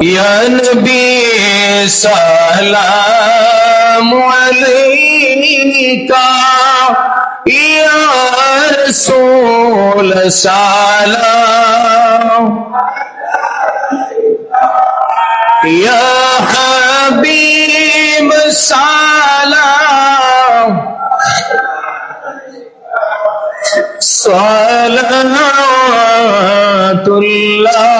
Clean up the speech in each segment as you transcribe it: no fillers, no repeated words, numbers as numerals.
या नबी सलाम अलैका या रसूल सलाम या हबीब सलाम सलावतुल्लाह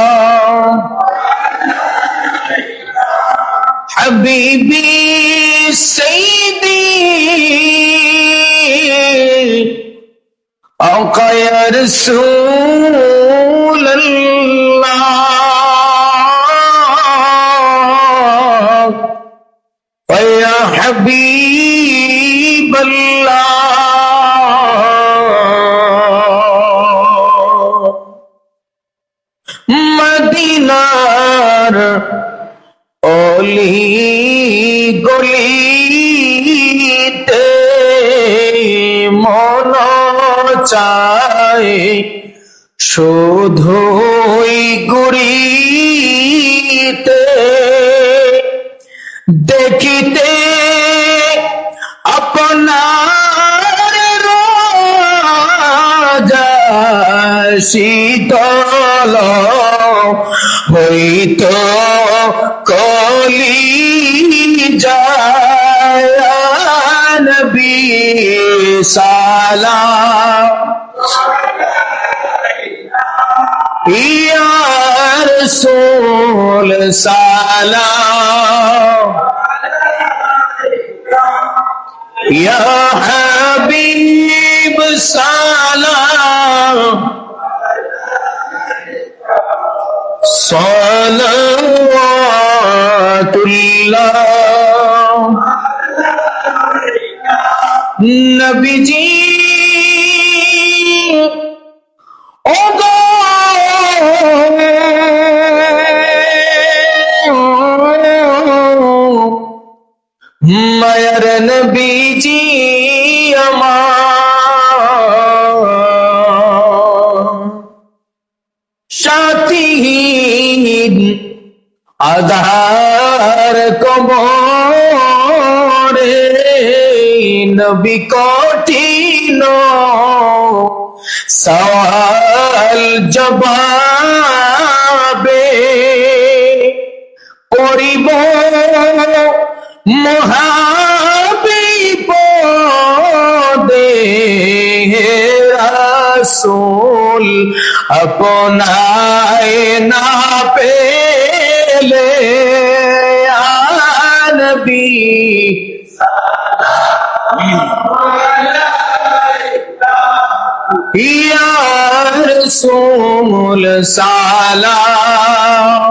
हबीबी सैयदी आका या रसूल अल्लाह व या हबीब अल्लाह मदीनार ओली गलिते मन চায় শুধুই ঘুরিতে দেখিতে আপনার রাজা শীতল হইতো কলি যায় নবী সালাম या रसूल सलाम या हबीब सलाम सलावतुल्लाह नबी जी मायर नबीजी আমার সাথীহীন আধার কবরে নবী কঠিন সওয়াল জবাবে করিব মহাবিপদে রাসূল আপনায় না পেলে নবী या रसूल सलाम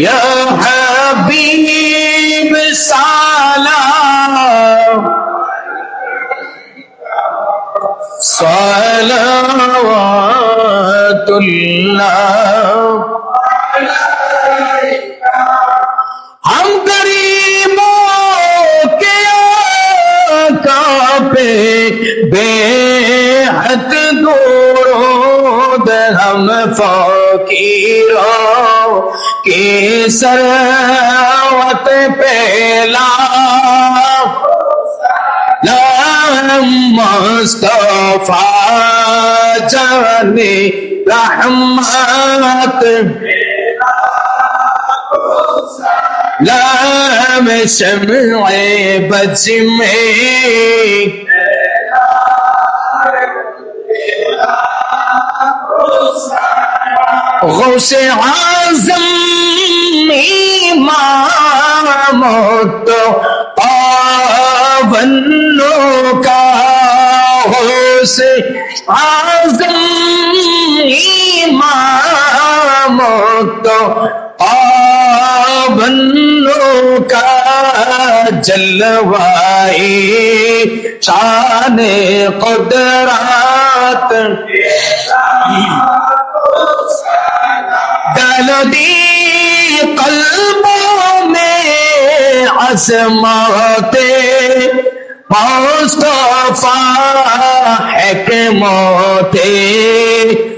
या हबीब सलाम सलावतुल्लाह हम गरीबों के आका पे बेहद दुरूद हम फकीरों के सरवत पहला मुस्तफा जाने रहमत लाम शम्ए बज में गौसे आज़म इमाम तो पावनों का गौसे आज़म इमाम तो पावनों का जलवाए शान कुदरत डाल दी कल्बों में अज़मते मुस्तफा हिकमते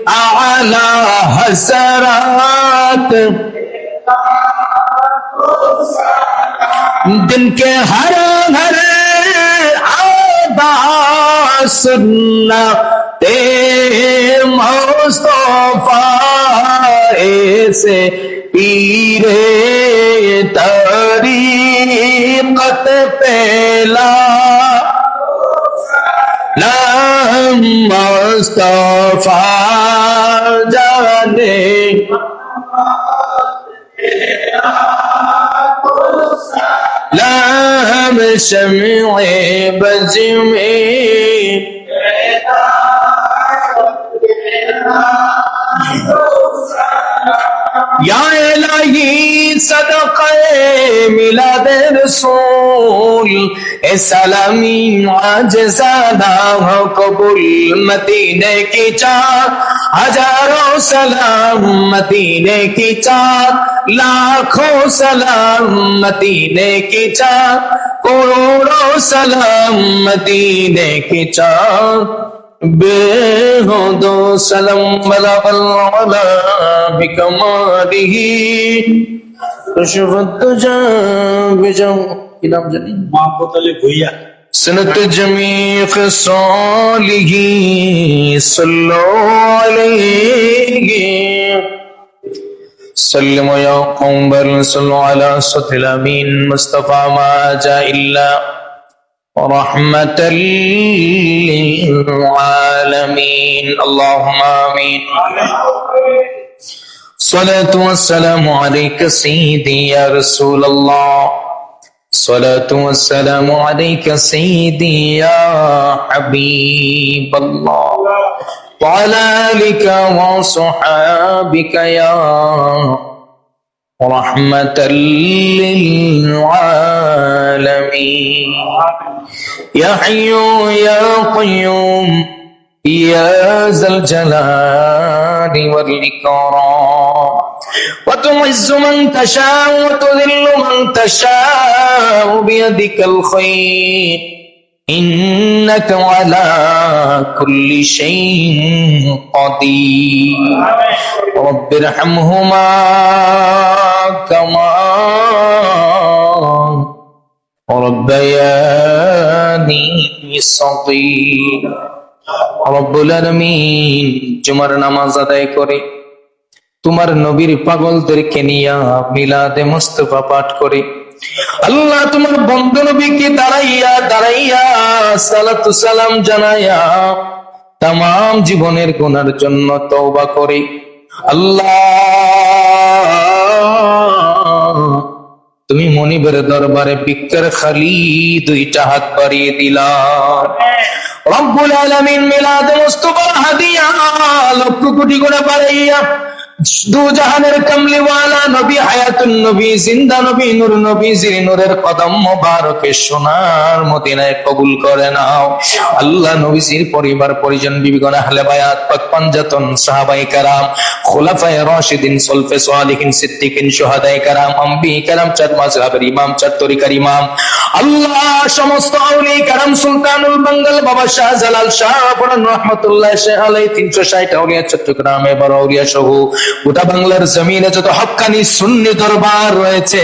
आला हसरात दिन के हर हर आदा सुनना ते मुस्तफा से पीरे तरीक़त पहला मुस्तफा जाने लम शम्ए बज़ में या इलाही सदक़े मिलाद रसूल ए सलामी आज़ादा हो कबूल मदीने की चाक हजारों सलाम मदीने की चाक लाखों सलाम मदीने की चाक करोड़ों सलाम मदीने की चाक बेहुदो सलम वला बिकमालिही रुशवद्दुजा बिजम की नाम जानी मोहब्बत अली भुइया सनत जमी खसालिही सल्लो अलैहि सल्लमु या कौम बल सल्लु अला सतिल अमीन मुस्तफा मा जा इल्ला रहमतल लिल आलमीन अल्लाहुम्मा आमीन सलातु वस्सलामु अलैका सय्यदी या रसूल अल्लाह सलातु वस्सलामु अलैका सय्यदी या हबीब अल्लाह व अला आलिका व सहाबिका या रहमतल लिल आलमीन या हय्यु या क़य्यूम या ज़ल जलाली वल इकराम व तुइज़्ज़ु मन तशाअ व तुज़िल्लु मन तशाअ बियदिकल खैर इन्नका अला कुल्लि शैइन क़दीर रब्बिरहमहुमा कमा रब्बयानी सगीरा রব্বুল আলামিন জুমার নামাজ আদায় করে তোমার নবীর পাগলদেরকে নিয়ে মিলাদে মুস্তাফা পাঠ করে আল্লাহ তোমার বন্ধু নবীকে দাঁড়াইয়া সালাতু সালাম জানায়া तमाम জীবনের গুনার জন্য তওবা করে আল্লাহ তুমি মনিবের দরবারে ভিক্ষার খালি দুইটা হাত বাড়িয়ে দিলা রব্বুল আলামিন মিলাদ মুস্তাফার হাদিয়া লক্ষ কোটি গুণে বাড়াইয়া দু জাহানের কামলিওয়ালা নবী হায়াতুন নবী জিন্দা নবী নূর নবী জির নূরের কদম মোবারকে সোনার মদিনায় কবুল করে নাও আল্লাহ নবীজির পরিবার পরিজন বিবিগণ আহলে বায়াত পাক পাঞ্জাতন সাহাবায়ে কেরাম খুলাফায়ে রাশিদিন সুলফে সালিহিন সিদ্দিকিন শুহাদায়ে কেরাম আম্বিয়ে কেরাম চার মাযহাবের ইমাম চার তরিকার ইমাম আল্লাহ সমস্ত আউলিয়া কেরাম সুলতানুল বাঙ্গাল বাবা শাহজালাল শাহ পরান রাহমাতুল্লাহ আলাইহি 360 আউলিয়া চট্টগ্রামে বড় আউলিয়া সহ গোটা বাংলার জমিনে যত হক্কানি সুন্নি দরবার রয়েছে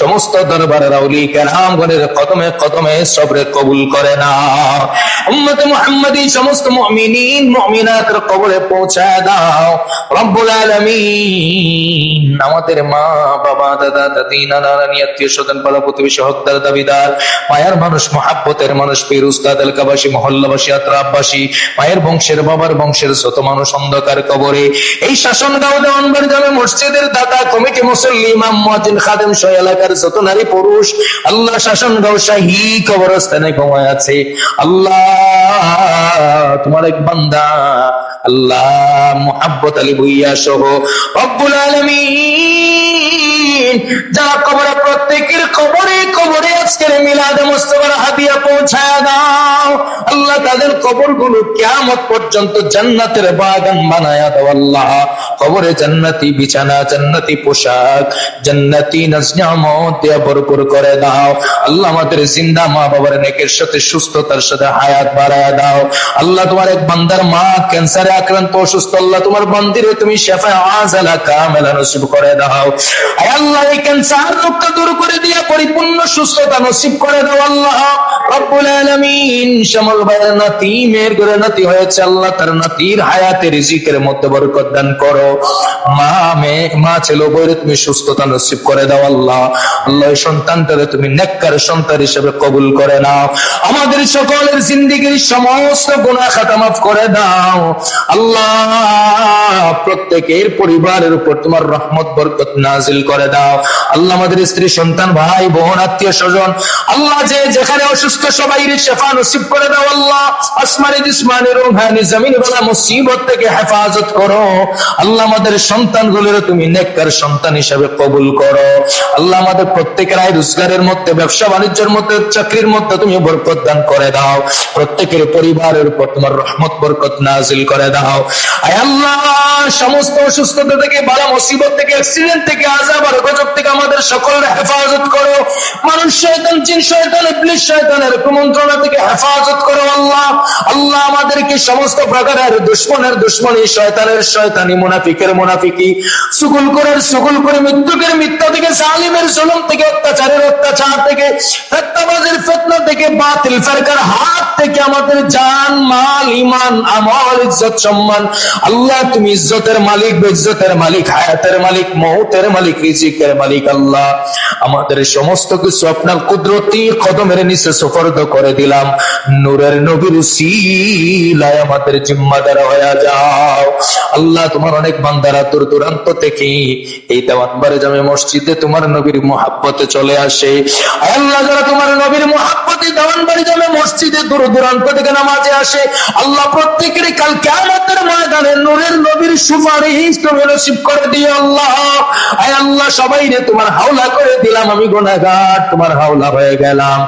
সমস্ত দরবারের আউলিয়া কেরামগণের কদমে কদমে সবরে কবুল করে না উম্মত মুহাম্মাদি সমস্ত মুমিনিন মুমিনাতের কবরে পৌঁছায় দাও রব্বুল আলামিন আমাদের মা বাবা দাদা দাদি নানা নানি আত্মীয় স্বজন পাড়া প্রতিবেশী হকদার দাবিদার মায়ের মানুষ মহাব্বতের মানুষ পীর উস্তাদ এলাকাবাসী মহল্লাবাসী আত্রাববাসী মায়ের বংশের বাবার বংশের যত মানুষ অন্ধকার কবরে এই শাসন দেওয়ানবার জামে মসজিদের দাতা কমিটি মুসল্লি ইমাম মুয়াজ্জিন খাদেম সহ এলাকার যত নারী পুরুষ আল্লাহ শাসনগাঁও শাহী কবরস্থানে ঘুমায় আছে আল্লাহ তোমার এক বান্দা আল্লাহ মুহাব্বত আলী ভুইয়া সহ রব্বুল আলামিন যারা কবরে প্রত্যেকের কবরে কবরে আজকের মিলাদ মুস্তাফার হাদিয়া পৌঁছায় দাও আল্লাহ আল্লাহ তাদের কবরগুলো কিয়ামত পর্যন্ত জান্নাতের বাগান বানায়া দাও আল্লাহ। কবরে জান্নাতি বিছানা, জান্নাতি পোশাক, জান্নাতি নাজনিয়ামত দিয়ে ভরপুর করে দাও আল্লাহ। আমাদের জিন্দা মা বাবার নেকের সাথে সুস্থতার সাথে হায়াত বাড়ায়া দাও আল্লাহ। তোমার এক বান্দার মা ক্যান্সারে আক্রান্ত, অসুস্থ আল্লাহ, তোমার বান্দিরে তুমি শিফা আযলা কামিলা নসিব করে দাও আয় আল্লাহ। এই ক্যান্সার রোগটা দূর করে দিয়া পরিপূর্ণ সুস্থতা নসিব করে দাও আল্লাহ রব্বুল আলামিন। শ্যামল ভাইয়ের নাতি, মেয়ের ঘরে নাতি হয়েছে আল্লাহ, তার নাতির হায়াতে রিজিকের মধ্যে বরকত দান করো। মা ছেলে বইরে তুমি সুস্থতা নসিব করে দাও আল্লাহ। আল্লাহ এই সন্তানটারে তুমি নেককার সন্তান হিসেবে কবুল করে নাও। আমাদের সকলের জিন্দেগীর সমস্ত গুনাহ খাতা মাফ করে দাও আল্লাহ। প্রত্যেকের পরিবারের উপর তোমার রহমত বরকত নাজিল করে দাও আল্লাহ। আমাদের স্ত্রী সন্তান ভাই বোন আত্মীয় স্বজন আল্লাহ যে যেখানে অসুস্থ সবাই শিফা নসিব করে দাও আল্লাহ। আসমানি জিসমানি রূহানি জমিন ওয়ালা মুসিবত থেকে হেফাজত করো আল্লাহ। আমাদের সন্তানগুলোর তুমি নেককার সন্তান হিসেবে কবুল করো আল্লাহ। আমাদের প্রত্যেকের আয় রোজগারের মধ্যে, ব্যবসা বাণিজ্যের মধ্যে, চাকরির মধ্যে তুমি বরকত দান করে দাও। প্রত্যেকের পরিবারের উপর তোমার রহমত বরকত নাজিল করে দাও আয় আল্লাহ। সমস্ত অসুস্থতা থেকে, বালা মুসিবত থেকে, অ্যাক্সিডেন্ট থেকে, আযাব আর গজব থেকে আমাদের সকলের হেফাজত করো। মানুষ শয়তান, জিন শয়তান, ইবলিস শয়তানের কুমন্ত্রণা থেকে হেফাজত করো আল্লাহ। আল্লাহ আমাদেরকে সমস্ত প্রকারের দুশমনের দুশমনি, শয়তানের শয়তানি, মুনাফিকের মুনাফিকি, সুগুলকরের সুগুলকরি, মৃত্যুকের মিথ্যা থেকে, জালিমের জুলুম থেকে, অত্যাচারের অত্যাচার থেকে, ফিতনাবাজের ফিতনা থেকে, বাতিল ফিরকার হাত থেকে আমাদের জান মাল ঈমান আমল ইজ্জত সম্মান আল্লাহ তুমি ইজ্জতের মালিক, বেইজ্জতের মালিক, হায়াতের মালিক, মউতের মালিক, রিজিকের মালিক আল্লাহ। আমাদের সমস্ত কিছু আপনার কুদরতি কদমের নিচে সুপর্দ করে দিলাম। নূরের নবীর উসিলায় আমাদের জিম্মাদার হয়ে যাও আল্লাহ। তোমার অনেক বান্দারা দূর দূরান্ত থেকে এই দেওয়ানবাড়ি জামে মসজিদে তোমার নবীর মুহাব্বতে চলে আসে আল্লাহ। যারা তোমার নবীর মুহাব্বতে দেওয়ানবাড়ি জামে মসজিদে দূর দূরান্ত থেকে নামাজে আসে আল্লাহ, প্রত্যেকেরই কাল কিয়ামতের ময়দানে নূরের নবীর সুপারিশ তুমি নসিব করে দিও আল্লাহ। আয় আল্লাহ সবাইরে তোমার হাওলা করে দিলাম, আমি গুনাহগার তোমার হাওলা হয়ে গেলাম।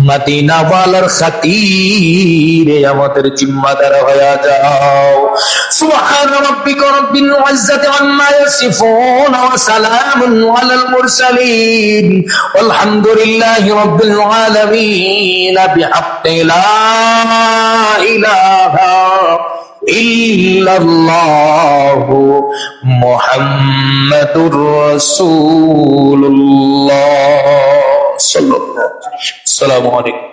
মদিনা ওয়ালার খাতিরে আমাদের জিম্মাদার হয়ে যাও। সুবহান রাব্বিকা রাব্বিল ইজ্জাতি আম্মা ইয়াসিফুন ওয়া সালামুন আলাল মুরসালিন ওয়ালহামদুলিল্লাহি রাব্বিল আলামিন। বিহাক্কি লা ইলাহা ইল্লাল্লাহু মুহাম্মাদুর রাসূলুল্লাহ সাল্লাল্লাহু আলাইহি ওয়াসাল্লাম। আসসালামু আলাইকুম।